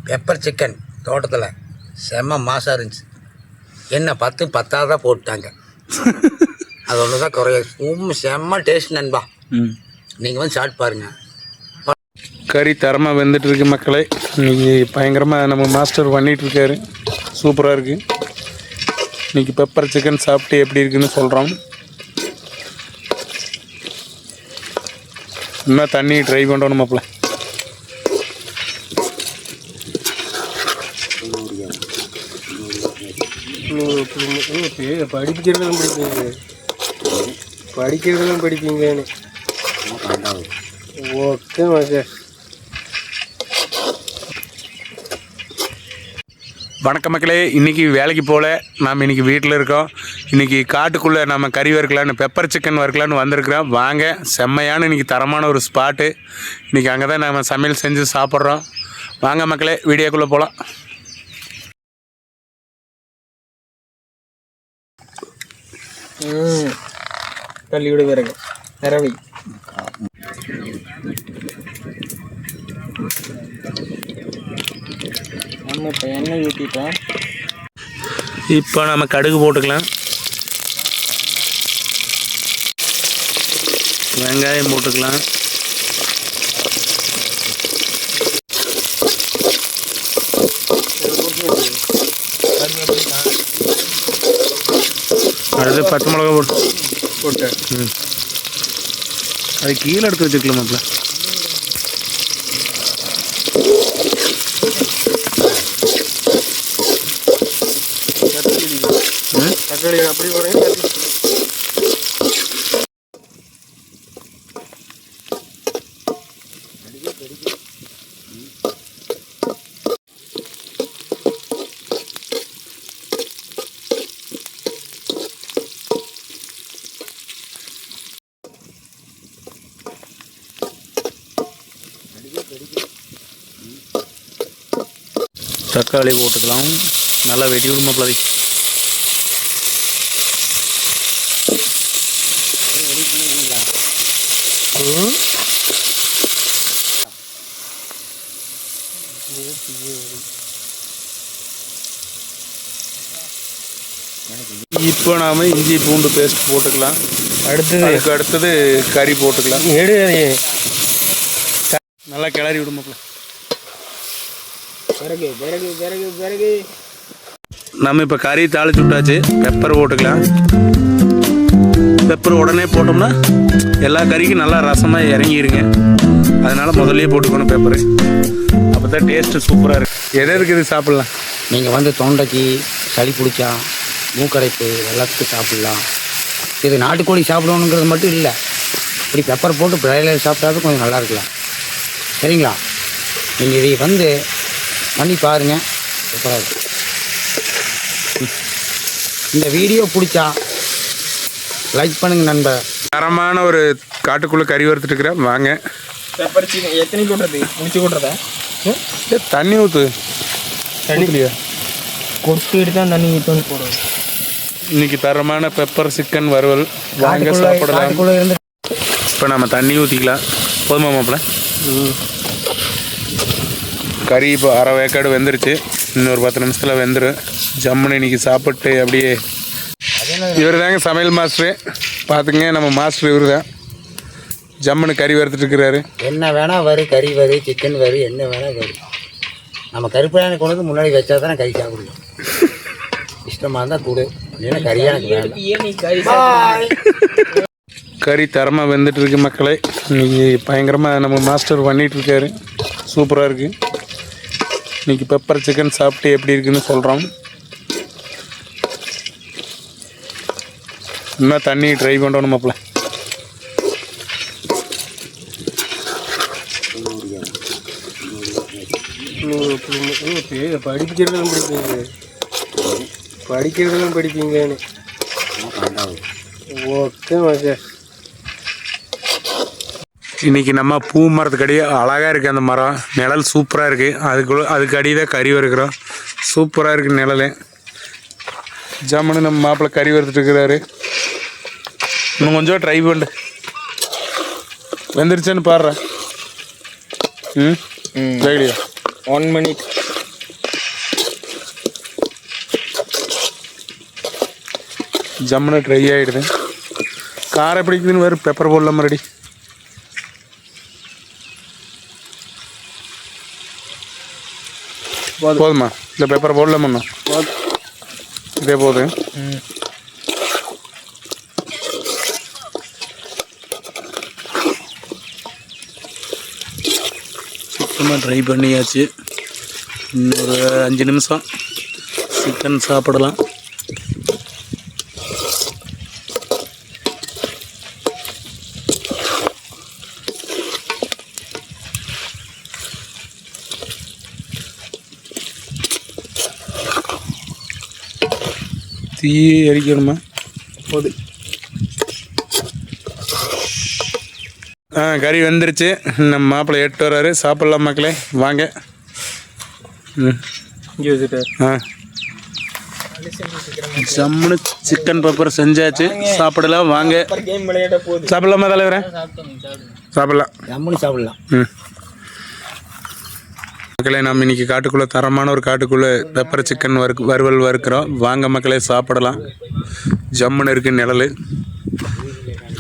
Pepper chicken தோட்டத்தில் செம்ம மாசாக இருந்துச்சு. என்ன 10 10 போட்டாங்க. அது ஒன்று தான் குறைய. செம்ம டேஸ்ட் நண்பா. நீங்கள் வந்து சாப்பிட்டு பாருங்கள். கறி தரமாக வெந்துட்டு இருக்கு மக்களே. இன்றைக்கி பயங்கரமாக நம்ம மாஸ்டர் பண்ணிகிட்ருக்காரு. சூப்பராக இருக்குது. இன்றைக்கி பெப்பர் சிக்கன் சாப்பிட்டு எப்படி இருக்குன்னு சொல்கிறோம். இன்னும் தண்ணி ட்ரை பண்ணுறோம் மாப்பிள்ள. படிக்கிறதெல்லாம் படிப்பீங்கன்னு ஓகே ஓகே. வணக்கம் மக்களே. இன்றைக்கி வேலைக்கு போகல, நாம் இன்றைக்கி வீட்டில் இருக்கோம். இன்றைக்கி காட்டுக்குள்ளே நம்ம கறி வறுக்கலான்னு பெப்பர் சிக்கன் வறுக்கலான்னு வந்திருக்கிறோம். வாங்க, செம்மையான இன்றைக்கி தரமான ஒரு ஸ்பாட்டு. இன்றைக்கி அங்கே தான் நம்ம சமையல் செஞ்சு சாப்பிட்றோம். வாங்க மக்களே, வீடியோக்குள்ளே போகலாம். தள்ளி விட பிறகு நிறவை நம்ம இப்போ எண்ணெய் ஊற்றிட்டோம். இப்போ நம்ம கடுகு போட்டுக்கலாம். வெங்காயம் போட்டுக்கலாம். அடுத்து பச்சை மிளகா போட்டு அது கீழே எடுத்து வச்சுக்கலாம் மாப்பிள்ள. தக்காளி அப்படி போடுங்க. தக்காளி போட்டுக்கலாம். நல்லா வெட்டி விடுமா பிள்ளை. இப்போ நாம் இஞ்சி பூண்டு பேஸ்ட் போட்டுக்கலாம். அடுத்தது கறி போட்டுக்கலாம். நல்லா கிளறி விடுமாப்ல. நம்ம இப்போ கறி தாளிச்சு விட்டாச்சு. பெப்பர் போட்டுக்கலாம். பெப்பர் உடனே போட்டோம்னா எல்லா கறிக்கும் நல்லா ரசமாக இறங்கிடுங்க. அதனால் முதல்லையே போட்டுக்கணும் பெப்பரு. அப்போ தான் டேஸ்ட்டு சூப்பராக இருக்குது. எதை இருக்குது சாப்பிட்லாம். நீங்கள் வந்து தொண்டைக்கு சளி பிடிச்சா, மூக்கரைப்பு எல்லாத்துக்கும் சாப்பிட்லாம். இது நாட்டுக்கோழி சாப்பிடணுங்கிறது மட்டும் இல்லை, இப்படி பெப்பர் போட்டு பிராய்லர் சாப்பிட்டாலும் கொஞ்சம் நல்லா இருக்கலாம். சரிங்களா? நீங்கள் இதை வந்து பண்ணி பாருங்கள், சூப்பராக இருக்கும். இந்த வீடியோ பிடிச்சா லைக் பண்ணுங்க நண்பர். தரமான ஒரு காட்டுக்குள்ளே கறி வறுத்துட்டு இருக்கிறேன். வாங்க. பெப்பர் சிக்கன் எத்தனை கொட்டுறது? முடிச்சு கொட்டுறதா? தண்ணி ஊற்று. தண்ணிலையா கொட்டிட்டு தான் தண்ணி ஊற்றணும் போடுறது. இன்னைக்கு தரமான பெப்பர் சிக்கன் வறுவல். வாங்க சாப்பிடலாம். இப்போ நம்ம தண்ணி ஊற்றிக்கலாம். போதுமா மாப்பிள்ள? கறி இப்போ அரை வேக்காடு வெந்துருச்சு. இன்னொரு 10 நிமிஷத்தில் வெந்துடும். ஜம்முன்னு இன்றைக்கி சாப்பிட்டு அப்படியே. இவர் தாங்க சமையல் மாஸ்டரு. பார்த்துங்க, நம்ம மாஸ்டர் இவர் தான். ஜம்முன்னு கறி வறுத்துட்டு இருக்கிறாரு. என்ன வேணால் வரு, கறி வரு, சிக்கன் வரு, என்ன வேணால் வரு. நம்ம கருப்பையான கொண்டு வந்து முன்னாடி வச்சா தானே கறி சாப்பிடுவோம். இஷ்டமாக இருந்தால் கூடு, இல்லைன்னா கறியாக கறி தரமாக வெந்துட்டு இருக்கு மக்களே. இன்றைக்கி பயங்கரமாக நம்ம மாஸ்டர் பண்ணிகிட்ருக்காரு. சூப்பராக இருக்குது. இன்றைக்கி பெப்பர் சிக்கன் சாப்பிட்டு எப்படி இருக்குன்னு சொல்கிறோம். இன்னும் தண்ணி ட்ரை பண்ணுறோம் மாப்பிள்ள. படிக்கிறதெல்லாம் படிப்பீங்கன்னு ஓகே ஓகே. இன்றைக்கி நம்ம பூ மரத்துக்கடியே அழகாக இருக்குது. அந்த மரம் நிழல் சூப்பராக இருக்குது. அதுக்கு அடி தான் கறி வறுக்கிறோம். சூப்பராக இருக்குது நிழல். ஜம்முன்னு நம்ம மாப்பிள்ளை கறி வறுத்துட்டு இருக்கிறாரு. இன்னும் கொஞ்சம் ட்ரை பண்ணு. வெந்துருச்சுன்னு பாடுறேன். வேகலையா? 1 minute ஜம்முன்னு ட்ரை ஆகிடுது. காரம் பிடிக்குதுன்னு வேறு பெப்பர் போடலாம் ரெடி. போதுமா? இந்த பெப்பர் போடலாமண்ணா? இதே போது. சுத்தமாக ட்ரை பண்ணியாச்சு. இன்னொரு 5 நிமிஷம் சிக்கன் சாப்பிடலாம். தீ எரிக்கணுமா? போது. கறி வெந்துருச்சு. நம்ம மாப்பிள்ளை எட்டு வர்றாரு. சாப்பிட்லாம் மக்களே, வாங்க. ஜம்முன்னு சிக்கன் பெப்பர் செஞ்சாச்சு. சாப்பிடலாம் வாங்க. சாப்பிடலாமா தலைவரே? சாப்பிடலாம். ஜம்முன்னு சாப்பிடலாம். மக்களே, நம்ம இன்னைக்கு காட்டுக்குள்ளே தரமான ஒரு காட்டுக்குள்ளே பெப்பர் சிக்கன் வறுவல் வறுக்கிறோம். வாங்க மக்களே, சாப்பிடலாம். ஜம்முன்னு இருக்கு நிழல்.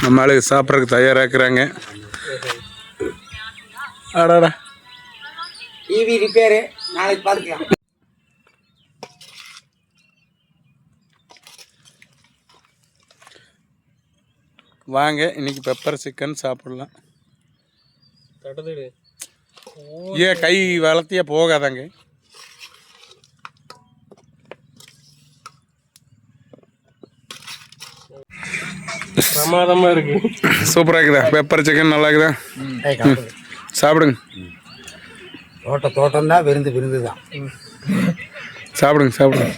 நம்ம ஆளுக்கு சாப்பிட்றதுக்கு தயாராகிறாங்க. ஆடாடா டிவி ரிப்பேரு, நாளைக்கு பார்த்துக்கலாம். வாங்க, இன்னைக்கு பெப்பர் சிக்கன் சாப்பிடலாம். ஏன் கை வளர்த்தியா போகாதாங்க? பிரமாதமாக இருக்கு. சூப்பராக இருக்குதா? பெப்பர் சிக்கன் நல்லா இருக்குதா? சாப்பிடுங்க. தோட்டம் தான், விருந்து தான். சாப்பிடுங்க சாப்பிடுங்க.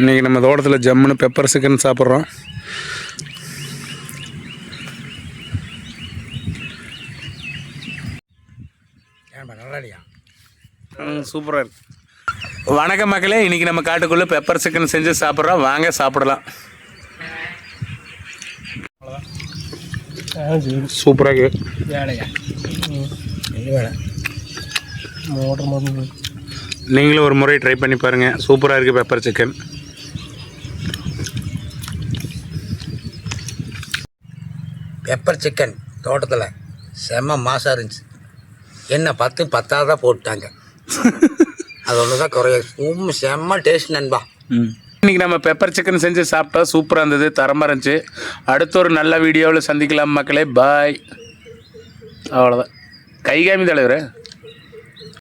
இன்றைக்கி நம்ம தோட்டத்தில் ஜம்முன்னு பெப்பர் சிக்கன் சாப்பிட்றோம். நல்லாடியா? சூப்பராக இருக்கு. வணக்கம் மக்களே, இன்றைக்கி நம்ம காட்டுக்குள்ளே பெப்பர் சிக்கன் செஞ்சு சாப்பிட்றோம். வாங்க சாப்பிடலாம். சூப்பராக இருக்கு. நீங்களும் ஒரு முறை ட்ரை பண்ணி பாருங்கள். சூப்பராக இருக்குது பெப்பர் சிக்கன். பெப்பர் சிக்கன் தோட்டத்தில் செம்ம மாசாக இருந்துச்சு. என்ன 10 போட்டாங்க. அது ஒன்று தான் குறைய. செம்ம டேஸ்ட் நண்பா. இன்றைக்கி நம்ம பெப்பர் சிக்கன் செஞ்சு சாப்பிட்டா சூப்பராக இருந்தது, தரமாக இருந்துச்சு. அடுத்த ஒரு நல்ல வீடியோவில் சந்திக்கலாம் மக்களே. பாய். அவ்வளோதான். கை காமி தலைவர்.